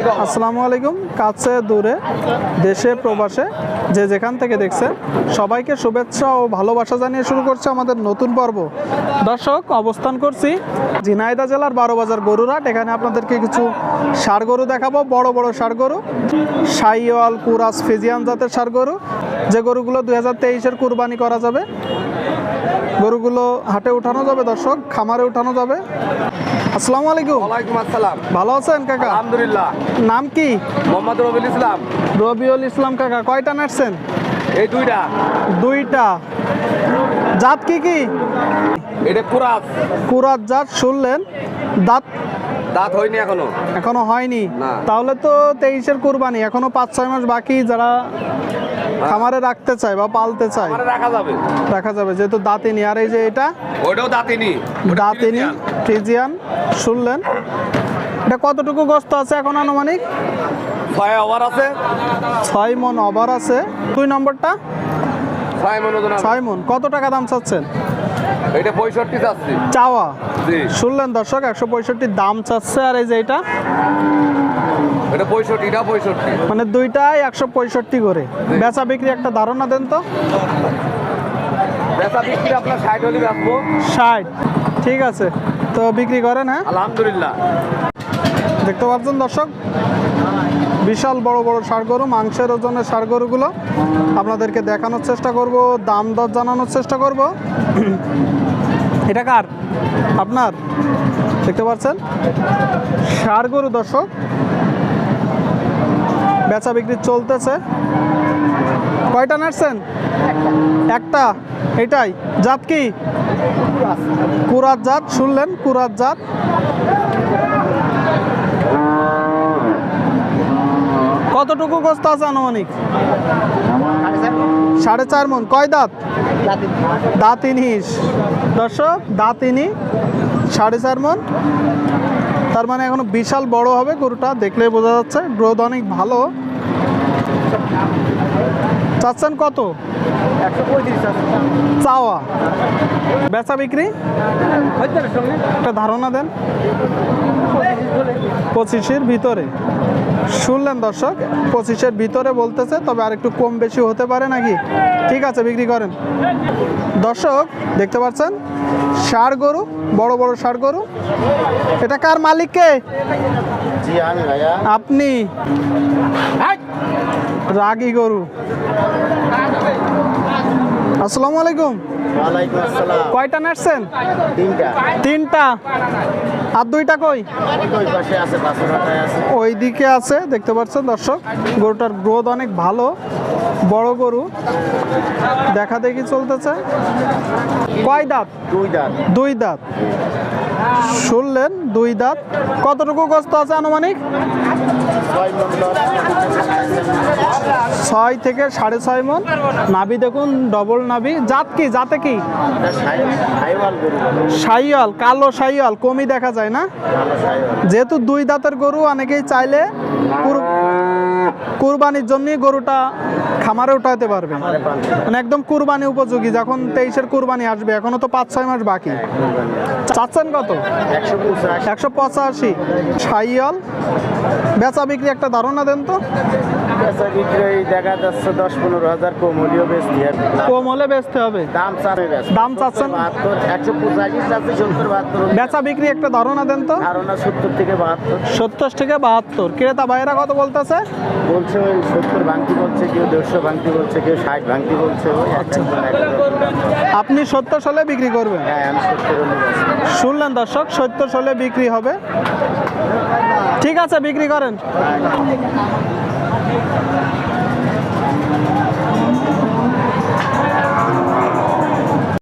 আসসালামু আলাইকুম। কাছে দূরে দেশে প্রবাসে যে যেখান থেকে দেখছে সবাইকে শুভেচ্ছা ও ভালোবাসা জানিয়ে শুরু করছে আমাদের নতুন পর্ব। দর্শক, অবস্থান করছি ঝিনাইদহ জেলার 12 বাজার গরুরহাট। এখানে আপনাদেরকে কিছু ষাঁড় গরু দেখাবো, বড় বড় ষাঁড় গরু, শাহিওয়াল, কুরাস, ফিজিয়ান জাতের ষাঁড় গরু, যে গরুগুলো 2023-এর কুরবানি করা যাবে। গরুগুলো হাটে উঠানো যাবে, দর্শক খামারে উঠানো যাবে। আসসালামু আলাইকুম। ওয়ালাইকুম আসসালাম। ভালো আছেন কাকা? আলহামদুলিল্লাহ। নাম কি? মোহাম্মদ রবিউল ইসলাম। রবিউল ইসলাম। কাকা কয়টা নাটছেন? এই দুইটা। জাত কি কি? এটা কুরাস। কুরাত জাত। শুনলেন দাঁত হয়নি এখনো হয়নি। না। তাহলে তো 23-এর কুরবানি, এখনো 5-6 মাস বাকি। যারা খামারে রাখতে চায় বা পালতে চায় রাখা যাবে, যেহেতু দাঁতিনি। আর এই যে এটা ওটাও দাঁতিনি ফ্রিজিয়ান। শুনলেন, এটা কতটুকু গোস্ত আছে এখন আনুমানিক? 6 ওভার আছে। 6 মণ ওভার আছে। 2 নম্বরটা 6 মণ ওজন আছে। 6 মণ। কত টাকা দাম চাচ্ছেন? এটা 65 চাচ্ছি চাওয়া। জি। শুনলেন দর্শক, 165 দাম চাচ্ছে। আর এই যে এটা 65 মানে দুইটাই 165 করে। বেচা বিক্রি একটা ধারণা দেন তো। বেচা বিক্রি আপনার 60 হলে রাখবো। 60। ঠিক আছে, তো বিক্রি করেন। হ্যাঁ, আলহামদুলিল্লাহ। দেখতে পাচ্ছেন দর্শক, বিশাল বড় বড় ষাঁড় গরু, মাংসের ওজনের ষাঁড় গরুগুলো আপনাদেরকে দেখানোর চেষ্টা করব, দাম দর জানানোর চেষ্টা করব। এটা কার? আপনার। দেখতে পাচ্ছেন ষাঁড় গরু দর্শক, বেচা বিক্রি চলতেছে। কয়টা নাটছেন? একটা। এটাই জাত কি? কুরাত জাত। শুনলেন, কুরাত জাত। কতটুকু গোস্ত আছে আনুমানিক? 4.5 মণ। কয় দাঁত? দাঁতিনি দর্শক, দাঁতিনি। 4.5 মণ। তার মানে এখনো বিশাল বড় হবে গরুটা, দেখলে বোঝা যাচ্ছে। গ্রোথ অনেক ভালো। চাচ্ছেন কত? 135 চাওয়া। বেচা বিক্রি একটা ধারণা দেন। 25-এর ভিতরে। শুনলেন দর্শক, 25-এর ভিতরে বলতেছে, তবে আর একটু কম বেশি হতে পারে নাকি। ঠিক আছে, বিক্রি করেন। দর্শক দেখতে পাচ্ছেন ষাঁড় গরু, বড় বড় ষাঁড় গরু। এটা কার মালিক? কে? জি, আমি ভাইয়া। আপনি? রাগী গরু। আসসালামু আলাইকুম। ওয়ালাইকুম আসসালাম। কয়টা নাটছেন? 3টা। আর 2টা কই? ওই পাশে আছে, বাসুরাটায় আছে। ওই দিকে আছে। দেখতে পাচ্ছেন দর্শক, গরুটার গ্রোথ অনেক ভালো, বড় গরু, দেখা দেখি চলতেছে। কয় দাঁত? 2 দাঁত। শুনলেন, 2 দাঁত। কতটুকু গোস্ত আছে আনুমানিক? 6 থেকে 6.5 মণ। নাভি দেখুন, ডবল নাভি। জাত কি? জাতে কি? শাহিওয়াল। কালো শাহিওয়াল কমই দেখা যায় না। যেহেতু 2 দাঁতের গরু, অনেকেই চাইলে কুরবানির জন্য গরুটা খামারে উঠাতে পারবে, মানে একদম কুরবানি উপযোগী। যখন 23-এর কুরবানি আসবে, এখনো তো 5-6 মাস বাকি। চাচ্ছেন কত? 185। শাহিওয়াল। বেচা বিক্রি একটা ধারণা দেন তো। বেচা বিক্রি দেখা যাচ্ছে 10-15 হাজার কম হলেও বেচতে হবে। কম হলে বেচতে হবে। দাম চাচ্ছেন? 185 চাচ্ছি, 70-72। বেচা বিক্রি একটা ধারণা দেন তো। ধারণা 70 থেকে 72। 70 থেকে 72। ক্রেতা ভাইয়েরা কত বলতেছে? বলছে ওই 70 ভাঙতি বলছে, কেউ 150 ভাঙতি বলছে, কেউ 60 ভাঙতি বলছে। আপনি 70 হলে বিক্রি করবেন? হ্যাঁ, আমি 70 হলে। শুনলেন দর্শক, 70 হলে বিক্রি হবে। ঠিক আছে, বিক্রি করেন।